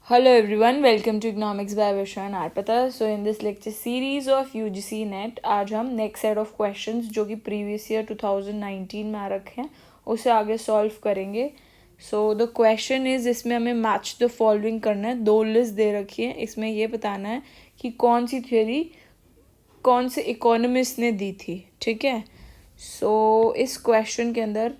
Hello everyone, welcome to Economics by Vishwa and Arpita. So in this lecture series of UGC NET, आज हम next set of questions जो कि previous year 2019 में आ रखे हैं उसे आगे solve करेंगे. So the question is इसमें हमें match the following करना है. दो list दे रखी है. इसमें ये बताना है कि कौन सी theory कौन से economist ने दी थी. ठीक है. So इस question के अंदर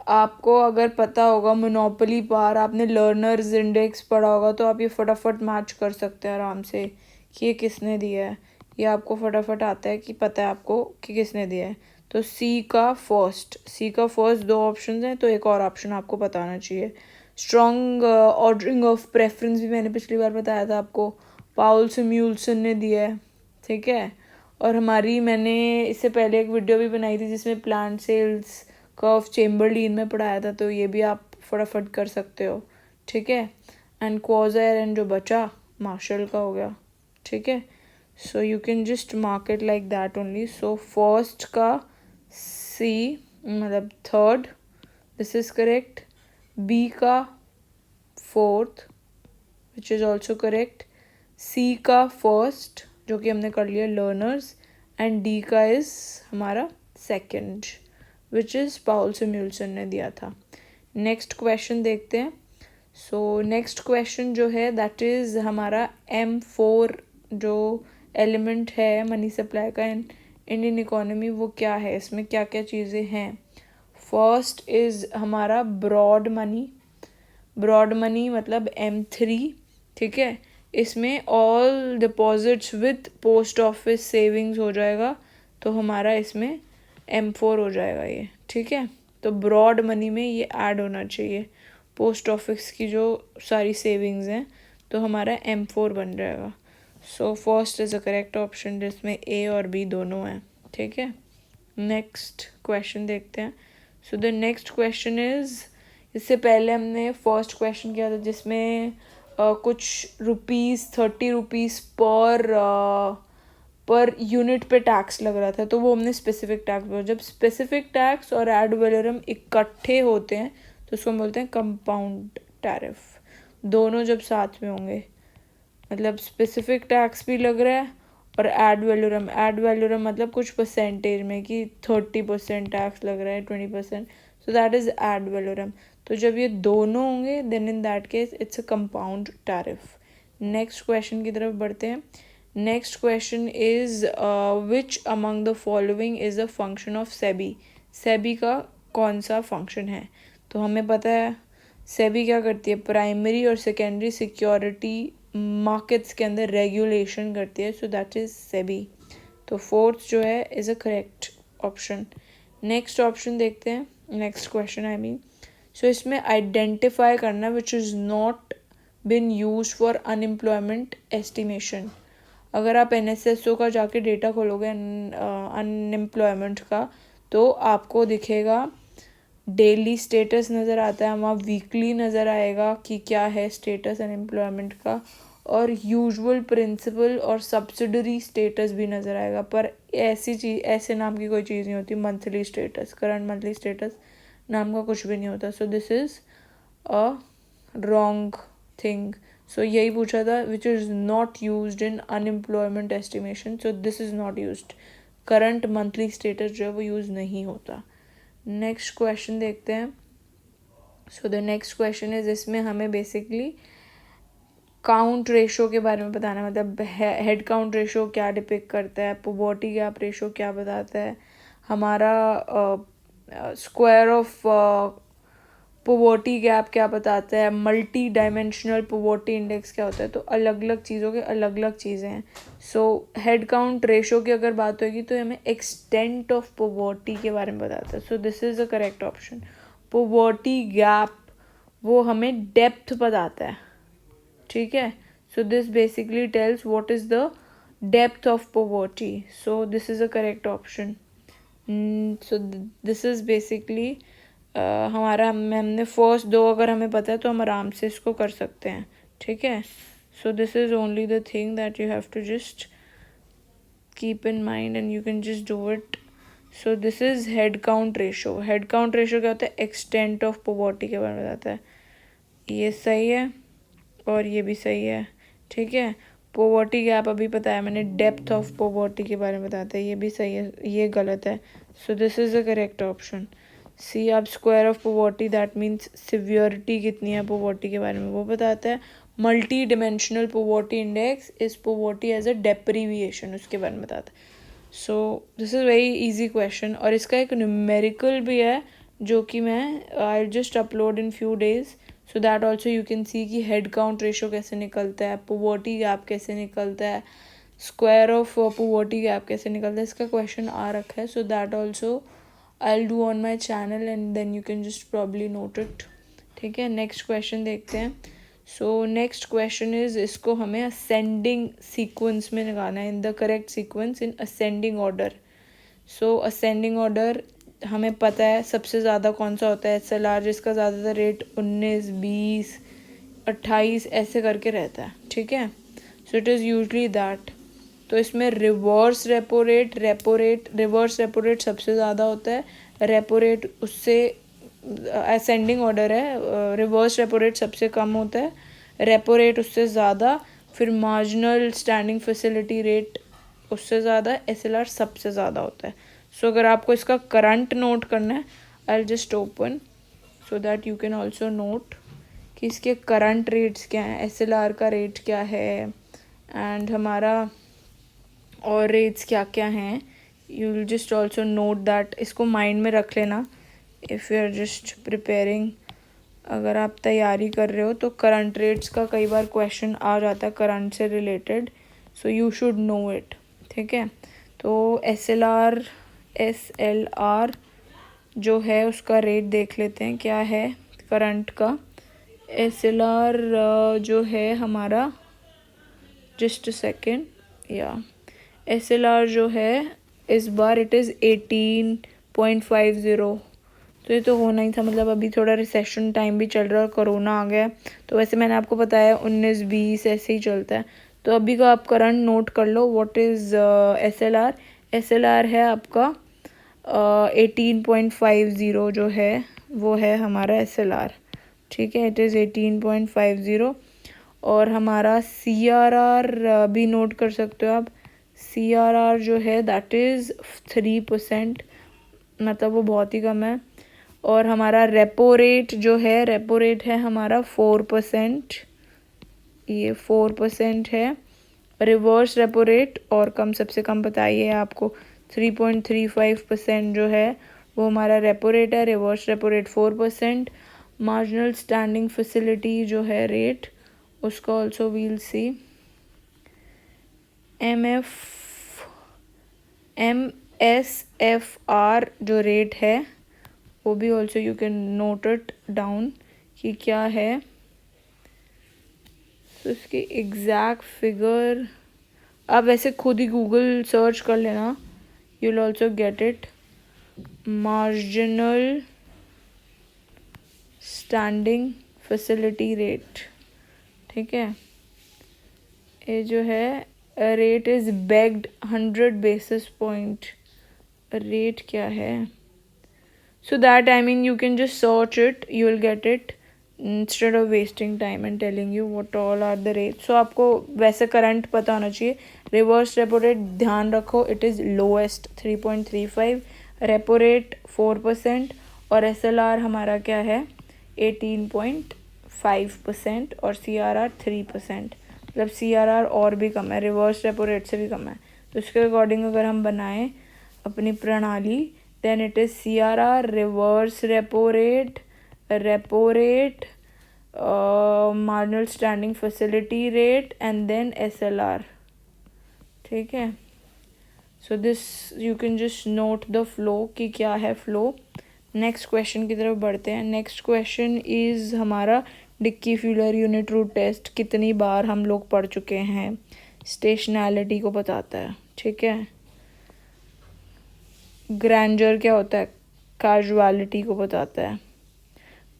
आपको अगर पता होगा मोनोपोली पावर, आपने लर्नर्स इंडेक्स पढ़ा होगा तो आप ये फटाफट मैच कर सकते हैं आराम से कि ये किसने दिया है. ये आपको फटाफट आता है कि पता है आपको कि किसने दिया है. तो सी का फर्स्ट दो ऑप्शन हैं तो एक और ऑप्शन आपको बताना चाहिए. स्ट्रॉन्ग ऑर्डरिंग ऑफ प्रेफरेंस भी मैंने पिछली बार बताया था आपको, पाउल सिम्यूल्सन ने दिया है. ठीक है. और मैंने इससे पहले एक वीडियो भी बनाई थी जिसमें प्लांट सेल्स कर्व चेम्बरलिन में पढ़ाया था, तो ये भी आप फटाफट कर सकते हो. ठीक है. एंड क्वाज़र एंड जो बचा मार्शल का हो गया. ठीक है. So you can just mark it like that only. So first का सी मतलब third, this is correct. B का fourth which is also correct. C का फर्स्ट जो कि हमने कर लिया लर्नर्स, एंड डी का इज हमारा second which is Paul Samuelson ने दिया था. नेक्स्ट क्वेश्चन देखते हैं. सो नेक्स्ट क्वेश्चन जो है दैट इज़ हमारा M4 जो एलिमेंट है मनी सप्लाई का इन इंडियन इकोनॉमी, वो क्या है, इसमें क्या क्या चीज़ें हैं. फर्स्ट इज़ हमारा ब्रॉड मनी मतलब M3. ठीक है. इसमें all deposits with post office savings हो जाएगा तो हमारा इसमें M4 हो जाएगा ये. ठीक है. तो ब्रॉड मनी में ये ऐड होना चाहिए पोस्ट ऑफिस की जो सारी सेविंग्स हैं, तो हमारा M4 बन जाएगा. So first is a correct option जिसमें A और B दोनों हैं. ठीक है. नेक्स्ट क्वेश्चन देखते हैं. So the next question is, इससे पहले हमने फर्स्ट क्वेश्चन किया था जिसमें कुछ ₹30 पर यूनिट पे टैक्स लग रहा था, तो वो हमने स्पेसिफिक टैक्स बोला. जब स्पेसिफिक टैक्स और एड वैलोरम इकट्ठे होते हैं तो उसको हम बोलते हैं कंपाउंड टैरिफ. दोनों जब साथ में होंगे मतलब स्पेसिफिक टैक्स भी लग रहा है और एड वैलोरम मतलब कुछ परसेंटेज में कि 30% टैक्स लग रहा है, 20%. So that is ad valorem. तो जब ये दोनों होंगे then in that case it's a compound tariff. Next question की तरफ बढ़ते हैं. Next question is which among the following is a function of SEBI का कौन सा फंक्शन है. तो हमें पता है सेबी क्या करती है, प्राइमरी और सेकेंडरी सिक्योरिटी मार्केट्स के अंदर रेगुलेशन करती है. So that is SEBI. तो फोर्थ जो है is a correct option. Next option देखते हैं. Next question I mean. So इसमें आइडेंटिफाई करना which is not been use for unemployment estimation. अगर आप NSSO का जाके डेटा खोलोगे अनएम्प्लॉयमेंट का तो आपको दिखेगा डेली स्टेटस नज़र आता है, वहाँ वीकली नज़र आएगा कि क्या है स्टेटस अनएम्प्लॉयमेंट का, और यूजुअल प्रिंसिपल और सब्सिडरी स्टेटस भी नज़र आएगा. पर ऐसे नाम की कोई चीज़ नहीं होती. Monthly status, current monthly status नाम का कुछ भी नहीं होता. So this is a wrong thing. So यही पूछा था which is not used in unemployment estimation. So this is not used. Current monthly status जो है वो यूज़ नहीं होता. नेक्स्ट क्वेश्चन देखते हैं. So the next question is, इसमें हमें बेसिकली काउंट रेशो के बारे में बताना है. मतलब हेड काउंट रेशो क्या डिपिक्ट करता है, पॉवर्टी गैप रेशो क्या बताता है, हमारा स्क्वायर ऑफ पॉवर्टी गैप क्या बताता है, मल्टी डायमेंशनल पॉवर्टी इंडेक्स क्या होता है. तो अलग अलग चीज़ों के अलग अलग चीज़ें हैं. सो हेड काउंट रेशो की अगर बात होगी तो हमें एक्सटेंट ऑफ पॉवर्टी के बारे में बताता है. So this is the correct option. Poverty gap वो हमें डेप्थ बताता है. ठीक है. So this basically tells what is the depth of poverty. So this is the correct option. So this is basically हमारा हमने फर्स्ट दो अगर हमें पता है तो हम आराम से इसको कर सकते हैं. ठीक है. So this is only the thing that you have to just keep in mind and you can just do it. So this is head count ratio. Head count ratio क्या होता है, एक्सटेंट ऑफ पॉवर्टी के बारे में बताता है. ये सही है. और ये भी सही है, ठीक है। पोवर्टी गैप अभी बताया मैंने, डेप्थ ऑफ पोवर्टी के बारे में बताता है, ये भी सही है, ये गलत है। So this is the correct option C. अब square of poverty that means severity कितनी है पोवर्टी के बारे में वो बताता है। Multidimensional poverty index is poverty as a deprivation, उसके बारे में बताता है। So this is very easy question, और इसका एक न्यूमेरिकल भी है जो कि मैं I just upload in few days, so that also you can see कि हेड काउंट रेशो कैसे निकलता है, पोवर्टी गैप कैसे निकलता है, स्क्वायर ऑफ पोवर्टी गैप कैसे निकलता है, इसका क्वेश्चन आ रखा है। So that also I do on my channel and then you can just probably note it, ठीक है। नेक्स्ट क्वेश्चन देखते हैं। सो नेक्स्ट क्वेश्चन इज, इसको हमें असेंडिंग सीक्वेंस में लगाना है, in the correct sequence in ascending order. So ascending order हमें पता है सबसे ज़्यादा कौन सा होता है, SLR, जिसका ज़्यादातर रेट 19, 20, 28 ऐसे करके रहता है, ठीक है। So it is usually that. तो इसमें reverse repo rate, reverse repo rate सबसे ज़्यादा होता है, रेपो रेट उससे असेंडिंग ऑर्डर है, रिवर्स रेपो रेट सबसे कम होता है, रेपो रेट उससे ज़्यादा, फिर मार्जिनल स्टैंडिंग फैसिलिटी रेट उससे ज़्यादा, SLR सबसे ज़्यादा होता है। सो अगर आपको इसका करंट नोट करना है, I just open so that you can also note कि इसके करंट रेट्स क्या हैं, SLR का रेट क्या है एंड हमारा और रेट्स क्या क्या हैं। You will just also note that, इसको माइंड में रख लेना if you are just preparing. अगर आप तैयारी कर रहे हो तो करंट रेट्स का कई बार क्वेश्चन आ जाता है करंट से related, so you should know it, ठीक है। तो SLR जो है उसका रेट देख लेते हैं क्या है करंट का। SLR जो है हमारा, जस्ट अ सेकेंड, या SLR जो है इस बार इट इज़ 18.50। तो ये तो होना ही था, मतलब अभी थोड़ा रिसेशन टाइम भी चल रहा है और कोरोना आ गया, तो वैसे मैंने आपको बताया 19, 20 ऐसे ही चलता है। तो अभी का आप करंट नोट कर लो, व्हाट इज़ SLR। SLR है आपका 18.50 जो है वो है हमारा SLR, ठीक है। It is 18.50। और हमारा CRR भी नोट कर सकते हो आप। CRR जो है दैट इज़ 3%, मतलब वो बहुत ही कम है। और हमारा रेपो रेट जो है, रेपो रेट है हमारा 4%, ये 4% है। रिवर्स रेपो रेट और कम, सबसे कम बताइए आपको, 3.35% जो है वो हमारा रेपो रेट है। Reverse repo rate 4%। Marginal standing facility जो है रेट, उसका ऑल्सो वील सी। MSFR जो रेट है वो भी also you can note it down कि क्या है। तो इसकी एग्जैक्ट फिगर आप वैसे खुद ही गूगल सर्च कर लेना, you will also get it. Marginal standing facility rate, ठीक है। ये जो है rate is bagged 100 basis point, rate क्या है। So that, I mean, you can just search it, you will get it instead of wasting time and telling you what all are the rates. So आपको वैसे current पता होना चाहिए। Reverse repo rate ध्यान रखो, it is lowest 3.35, repo rate 4% और SLR हमारा क्या है 18.5% और CRR 3%, मतलब CRR और भी कम है, रिवर्स रेपो रेट से भी कम है। तो इसके अकॉर्डिंग अगर हम बनाएं अपनी प्रणाली, then it is CRR, reverse repo rate, marginal standing facility rate and then SLR, ठीक है। so this you can just note the flow कि क्या है flow। नेक्स्ट क्वेश्चन की तरफ बढ़ते हैं। नेक्स्ट क्वेश्चन इज़ हमारा डिक्की फ्यूलर यूनिट रूट टेस्ट कितनी बार हम लोग पढ़ चुके हैं, स्टेशनैलिटी को बताता है, ठीक है। ग्रैंडर क्या होता है, कैजुअलिटी को बताता है,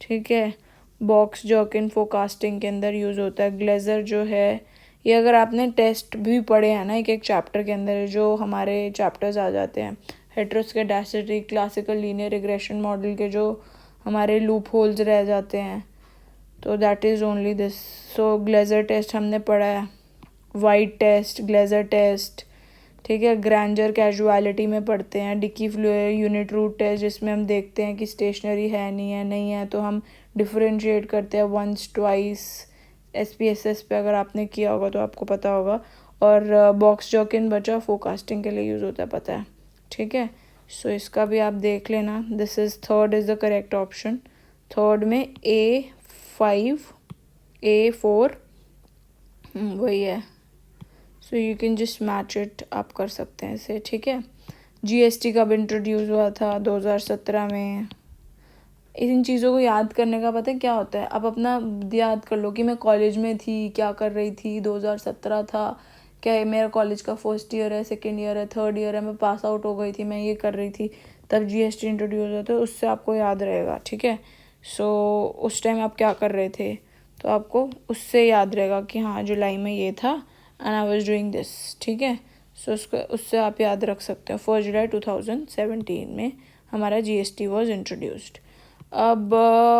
ठीक है। बॉक्स जॉकिन फोरकास्टिंग के अंदर यूज़ होता है। ग्लेजर जो है, ये अगर आपने टेस्ट भी पढ़े हैं ना एक एक चैप्टर के अंदर, जो हमारे चैप्टर्स आ जाते हैं, heteroscedastic, classical linear regression model के जो हमारे लूप होल्स रह जाते हैं, तो that is only this. So Glejser test हमने पढ़ा है, वाइट टेस्ट, ग्लेजर टेस्ट, ठीक है. ग्रैंजर कैजुअलिटी में पढ़ते हैं. Dickey Fuller unit root test जिसमें हम देखते हैं कि स्टेशनरी है नहीं है तो हम डिफरेंशिएट करते हैं वंस ट्वाइस. SPSS पे अगर आपने किया होगा तो आपको पता होगा. और बॉक्स जॉकिन बचा फोरकास्टिंग के लिए यूज़ होता है, पता है, ठीक है. सो इसका भी आप देख लेना. This is third is the correct option. Third में A5 A4 वही है. So you can just match it, आप कर सकते हैं इसे, ठीक है. GST कब इंट्रोड्यूस हुआ था? 2017 में. इन चीज़ों को याद करने का पता है क्या होता है, आप अपना याद कर लो कि मैं कॉलेज में थी, क्या कर रही थी, 2017 था, क्या मेरा कॉलेज का फर्स्ट ईयर है, सेकेंड ईयर है, थर्ड ईयर है, मैं पास आउट हो गई थी, मैं ये कर रही थी, तब GST इंट्रोड्यूस हुआ था. उससे आपको याद रहेगा, ठीक है. सो उस टाइम आप क्या कर रहे थे तो आपको उससे याद रहेगा कि हाँ जुलाई में ये था and I was doing this, ठीक है. सो उससे आप याद रख सकते हो. 1 जुलाई 2017 में हमारा GST वॉज इंट्रोड्यूस्ड. अब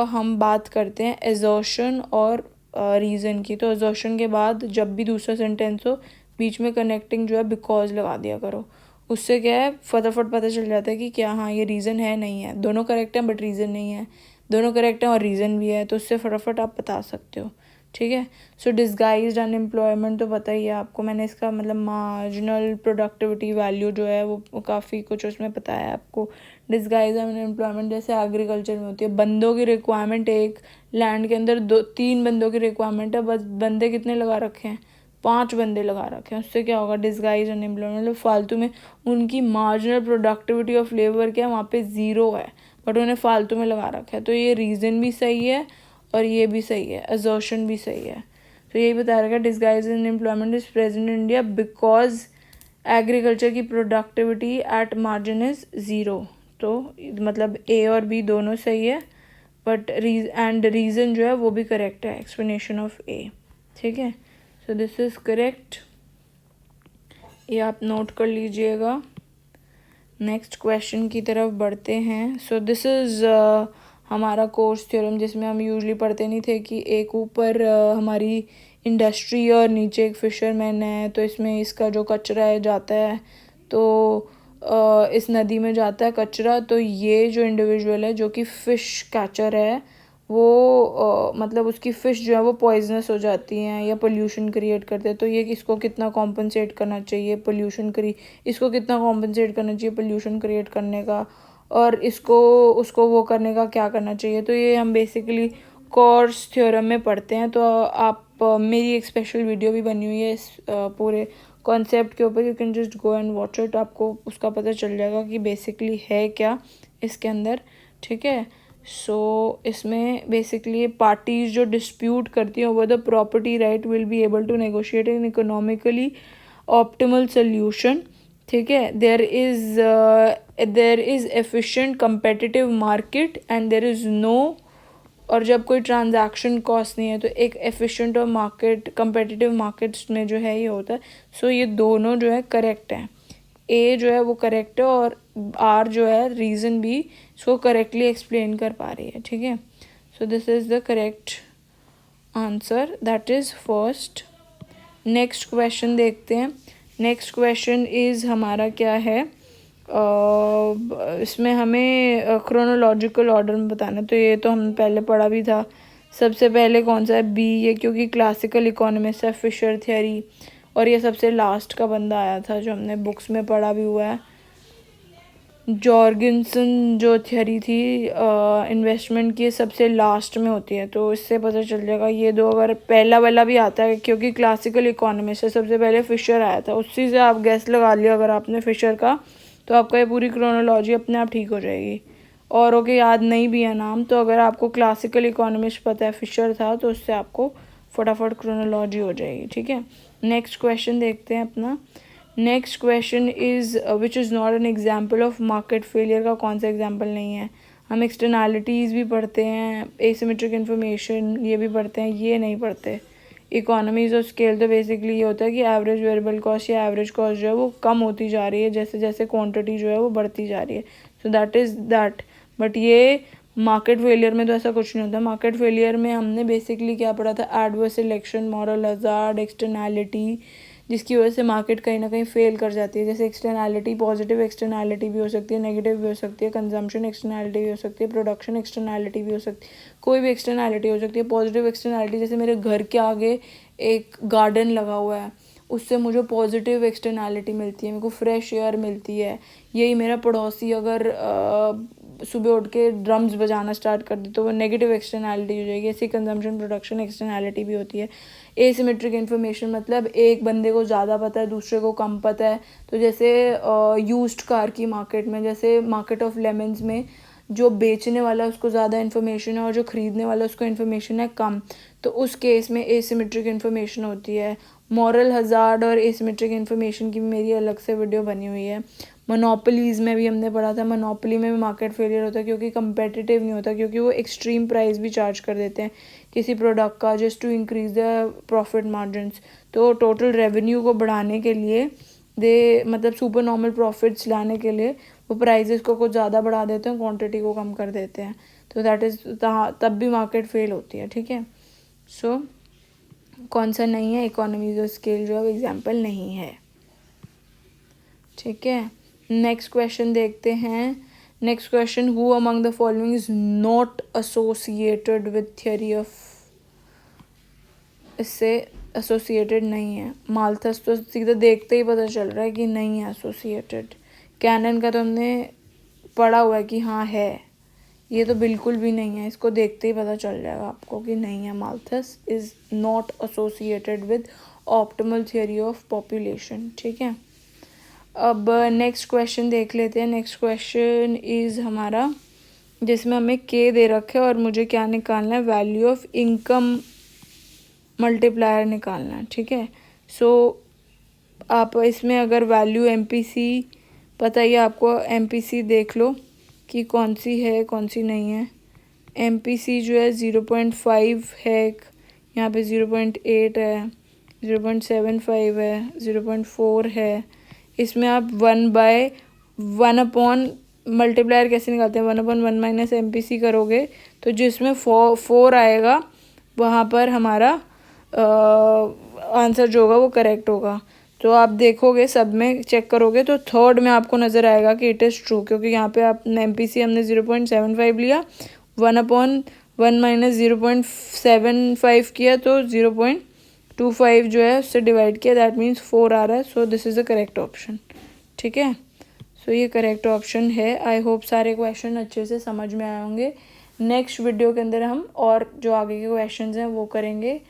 हम बात करते हैं एजर्शन और रीज़न की. तो एजर्शन के बाद जब भी दूसरा सेंटेंस हो बीच में कनेक्टिंग जो है बिकॉज लगा दिया करो. उससे क्या है फटाफट पता चल जाता है कि क्या हाँ ये रीज़न है नहीं है. दोनों करेक्ट हैं बट रीज़न नहीं है, दोनों करेक्ट हैं और रीज़न भी है, तो उससे फटाफट आप बता सकते हो, ठीक है. सो डिस्गाइज्ड अनएम्प्लॉयमेंट तो पता ही है आपको. मैंने इसका मतलब मार्जिनल प्रोडक्टिविटी वैल्यू जो है वो काफ़ी कुछ उसमें पता है आपको. डिस्गाइज अनएम्प्लॉयमेंट जैसे एग्रीकल्चर में होती है, बंदों की रिक्वायरमेंट एक लैंड के अंदर 2-3 बंदों की रिक्वायरमेंट है, बस बंदे कितने लगा रखे हैं? 5 बंदे लगा रखे हैं. उससे क्या होगा? डिस्गाइज अनएम्प्लॉयमेंट मतलब फालतू में उनकी मार्जिनल प्रोडक्टिविटी ऑफ लेबर क्या है वहाँ पे 0 है बट उन्हें फालतू में लगा रखा है. तो ये रीज़न भी सही है और ये भी सही है, एजर्शन भी सही है. तो यही बता रखा है disguise unemployment is present in India because agriculture की प्रोडक्टिविटी एट मार्जिन इज़ 0. तो मतलब A और B दोनों सही है बट रीज़न जो है वो भी करेक्ट है, एक्सप्लेनेशन ऑफ A, ठीक है. सो दिस इज़ करेक्ट, ये आप नोट कर लीजिएगा. नेक्स्ट क्वेश्चन की तरफ बढ़ते हैं. सो दिस इज़ हमारा कोर्स थ्योरम जिसमें हम यूजली पढ़ते नहीं थे कि एक ऊपर हमारी इंडस्ट्री और नीचे एक फिशरमैन है. तो इसमें इसका जो कचरा है जाता है तो इस नदी में जाता है कचरा. तो ये जो इंडिविजुअल है जो कि फ़िश कैचर है वो मतलब उसकी फ़िश जो है वो पॉइजनस हो जाती हैं या पोल्यूशन क्रिएट करते हैं. तो ये इसको कितना कॉम्पनसेट करना चाहिए इसको कितना कॉम्पनसेट करना चाहिए पोल्यूशन क्रिएट करने का, और उसको वो करने का क्या करना चाहिए. तो ये हम बेसिकली कोर्स थ्योरम में पढ़ते हैं. तो आप मेरी एक स्पेशल वीडियो भी बनी हुई है इस पूरे कॉन्सेप्ट के ऊपर. You can just go and watch it. आपको उसका पता चल जाएगा कि बेसिकली है क्या इसके अंदर, ठीक है. सो इसमें बेसिकली पार्टीज जो डिस्प्यूट करती हैं over the property right will be able to negotiate an economically optimal solution, ठीक है. There is efficient competitive market and there is no, और जब कोई ट्रांजैक्शन कॉस्ट नहीं है तो एक एफिशिएंट और कंपेटिटिव मार्केट्स में जो है ये होता है. सो ये दोनों जो है करेक्ट हैं. A जो है वो करेक्ट है और R जो है रीज़न भी इसको करेक्टली एक्सप्लेन कर पा रही है, ठीक है. So this is the correct answer, that is first. Next question देखते हैं. नेक्स्ट क्वेश्चन इज़ हमारा क्या है, इसमें हमें क्रोनोलॉजिकल ऑर्डर में बताना. तो ये तो हम पहले पढ़ा भी था. सबसे पहले कौन सा है? B. ये क्योंकि क्लासिकल इकोनॉमिस्ट है, फिशर थियरी, और ये सबसे लास्ट का बंदा आया था जो हमने बुक्स में पढ़ा भी हुआ है. जॉर्गेनसन जो थियरी थी इन्वेस्टमेंट की सबसे लास्ट में होती है. तो इससे पता चल जाएगा. ये दो अगर पहला वाला भी आता है क्योंकि क्लासिकल इकोनॉमिस्ट है, सबसे पहले फिशर आया था, उसी से आप गैस लगा लिया अगर आपने फिशर का, तो आपका ये पूरी क्रोनोलॉजी अपने आप ठीक हो जाएगी. और ओके याद नहीं भी है नाम, तो अगर आपको क्लासिकल इकोनॉमिस्ट पता है फिशर था तो उससे आपको फटाफट क्रोनोलॉजी हो जाएगी, ठीक है. नेक्स्ट क्वेश्चन देखते हैं अपना. Next question is which is not an example of market failure. का कौन सा एग्जाम्पल नहीं है? हम एक्सटर्नैलिटीज़ भी पढ़ते हैं, एसिमेट्रिक इन्फॉर्मेशन ये भी पढ़ते हैं, ये नहीं पढ़ते. इकोनॉमीज़ ऑफ स्केल तो बेसिकली ये होता है कि एवरेज वेरिएबल कॉस्ट या एवरेज कॉस्ट जो है वो कम होती जा रही है जैसे जैसे क्वांटिटी जो है वो बढ़ती जा रही है. So that is that. But ये मार्केट फेलियर में तो ऐसा कुछ नहीं होता। मार्केट फेलियर में हमने बेसिकली क्या पढ़ा था, adverse selection, moral hazard, externality, जिसकी वजह से मार्केट कहीं ना कहीं फेल कर जाती है। जैसे एक्सटर्नैलिटी, पॉजिटिव एक्सटर्नैलिटी भी हो सकती है, नेगेटिव भी हो सकती है, कंजम्पशन एक्सटर्नैलिटी भी हो सकती है, प्रोडक्शन एक्सटर्नैलिटी भी हो सकती है, कोई भी एक्सटर्नैलिटी हो सकती है। पॉजिटिव एक्सटर्नैलिटी जैसे मेरे घर के आगे एक गार्डन लगा हुआ है, उससे मुझे पॉजिटिव एक्सटर्नैलिटी मिलती है, मेरे को फ्रेश एयर मिलती है। यही मेरा पड़ोसी अगर सुबह उठ के ड्रम्स बजाना स्टार्ट कर दे तो वो नेगेटिव एक्सटर्नैलिटी हो जाएगी। ऐसी कंजम्पशन प्रोडक्शन एक्सटर्नैलिटी भी होती है। एसिमेट्रिक इन्फॉर्मेशन मतलब एक बंदे को ज़्यादा पता है, दूसरे को कम पता है। तो जैसे यूज्ड कार की मार्केट में, जैसे मार्केट ऑफ लेमन्स में जो बेचने वाला है उसको ज़्यादा इन्फॉर्मेशन है और जो ख़रीदने वाला है उसको इन्फॉर्मेशन है कम, तो उस केस में एसिमेट्रिक इन्फॉर्मेशन होती है। मॉरल हज़ार्ड और एसिमेट्रिक इन्फॉर्मेशन की मेरी अलग से वीडियो बनी हुई है। मोनोपोलीज़ में भी हमने पढ़ा था, मोनोपोली में भी मार्केट फेलियर होता है क्योंकि कंपेटिटिव नहीं होता, क्योंकि वो एक्सट्रीम प्राइस भी चार्ज कर देते हैं किसी प्रोडक्ट का just to increase the profit margins. तो टोटल रेवेन्यू को बढ़ाने के लिए मतलब सुपर नॉर्मल प्रॉफिट्स लाने के लिए वो प्राइजेस को कुछ ज़्यादा बढ़ा देते हैं, क्वांटिटी को कम कर देते हैं। तो दैट इज़ तब भी मार्केट फेल होती है। ठीक है, सो कौन सा नहीं है, इकोनॉमीज ऑफ स्केल जो है एग्जाम्पल नहीं है। ठीक है, नेक्स्ट क्वेश्चन देखते हैं। Next question, who among the following is not associated with theory of, इससे एसोसिएटेड नहीं है। माल्थस तो सीधा देखते ही पता चल रहा है कि नहीं है एसोसिएटेड। कैनन का तो हमने पढ़ा हुआ है कि हाँ है, ये तो बिल्कुल भी नहीं है, इसको देखते ही पता चल जाएगा आपको कि नहीं है। Malthus is not associated with optimal theory of population. ठीक है, अब नेक्स्ट क्वेश्चन देख लेते हैं। नेक्स्ट क्वेश्चन इज़ हमारा, जिसमें हमें के दे रखे और मुझे क्या निकालना है, वैल्यू ऑफ इनकम मल्टीप्लायर निकालना है। ठीक है, सो आप इसमें अगर वैल्यू एमपीसी पता ही है आपको, एमपीसी देख लो कि कौन सी है कौन सी नहीं है। एमपीसी जो है 0.5 है, यहाँ पे 0.8 है, 0.75 है, 0.4 है। इसमें आप 1/1 मल्टीप्लायर कैसे निकालते हैं, 1/1 माइनस एमपीसी करोगे तो जिसमें 4 आएगा वहाँ पर हमारा आंसर जो होगा वो करेक्ट होगा। तो आप देखोगे सब में चेक करोगे तो थर्ड में आपको नज़र आएगा कि इट इज़ ट्रू, क्योंकि यहाँ पे आप एमपीसी हमने 0.75 लिया, 1/1 माइनस 0.75 किया तो 0.25 जो है उससे डिवाइड किया, दैट मीन्स 4 आ रहा है। So this is the correct option. ठीक है, सो ये करेक्ट ऑप्शन है। आई होप सारे क्वेश्चन अच्छे से समझ में आए होंगे। नेक्स्ट वीडियो के अंदर हम और जो आगे के क्वेश्चन हैं वो करेंगे।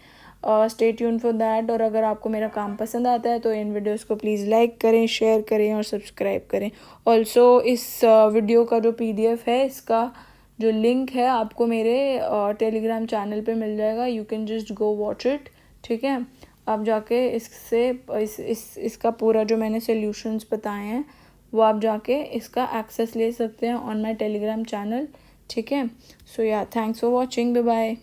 Stay tune for that. और अगर आपको मेरा काम पसंद आता है तो इन वीडियोस को प्लीज़ लाइक करें, शेयर करें और सब्सक्राइब करें। ऑल्सो इस वीडियो का जो पीडीएफ है, इसका जो लिंक है आपको मेरे टेलीग्राम चैनल पे मिल जाएगा। You can just go watch it. ठीक है, आप जाके इससे इसका पूरा जो मैंने सॉल्यूशंस बताए हैं वो आप जाके इसका एक्सेस ले सकते हैं ऑन माई टेलीग्राम चैनल। ठीक है, so yeah thanks for watching, bye bye.